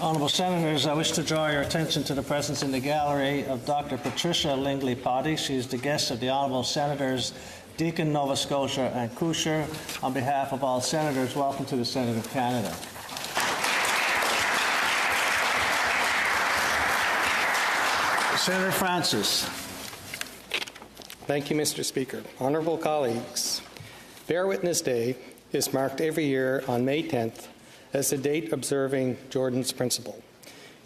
Honourable Senators, I wish to draw your attention to the presence in the gallery of Dr. Patricia Lingley-Potty. She is the guest of the Honourable Senators Deakin, Nova Scotia and Coucher. On behalf of all Senators, welcome to the Senate of Canada. Senator Francis. Thank you, Mr. Speaker. Honourable colleagues, Bear Witness Day is marked every year on May 10th as the date observing Jordan's Principle.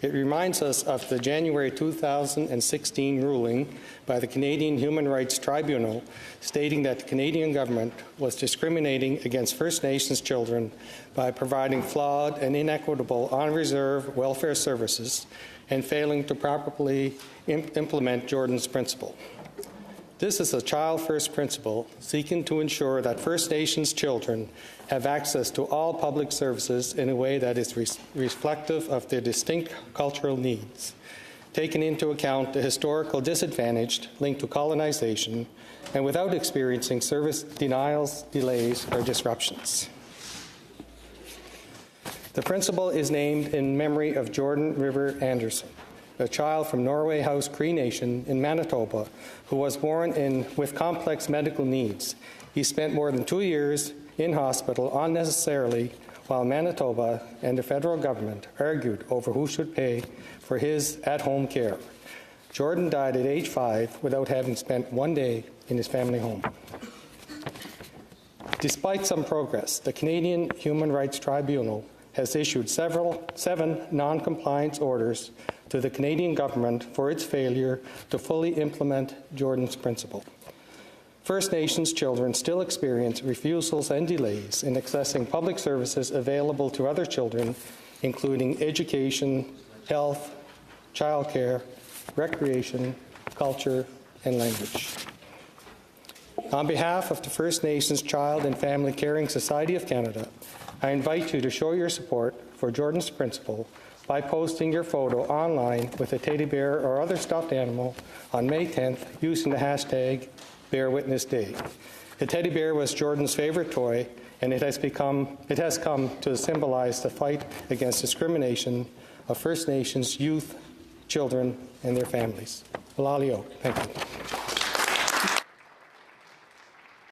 It reminds us of the January 2016 ruling by the Canadian Human Rights Tribunal stating that the Canadian government was discriminating against First Nations children by providing flawed and inequitable on-reserve welfare services and failing to properly implement Jordan's Principle. This is a child-first principle seeking to ensure that First Nations children have access to all public services in a way that is reflective of their distinct cultural needs, taking into account the historical disadvantage linked to colonization, and without experiencing service denials, delays, or disruptions. The principle is named in memory of Jordan River Anderson, a child from Norway House Cree Nation in Manitoba who was born with complex medical needs. He spent more than 2 years in hospital unnecessarily while Manitoba and the federal government argued over who should pay for his at-home care. Jordan died at age 5 without having spent 1 day in his family home. Despite some progress, the Canadian Human Rights Tribunal has issued 7 non-compliance orders to the Canadian government for its failure to fully implement Jordan's Principle. First Nations children still experience refusals and delays in accessing public services available to other children, including education, health, childcare, recreation, culture, and language. On behalf of the First Nations Child and Family Caring Society of Canada, I invite you to show your support for Jordan's Principle by posting your photo online with a teddy bear or other stuffed animal on May 10th using the hashtag #BearWitnessDay. The teddy bear was Jordan's favorite toy, and it has come to symbolize the fight against discrimination of First Nations youth, children, and their families. Walalio. Thank you.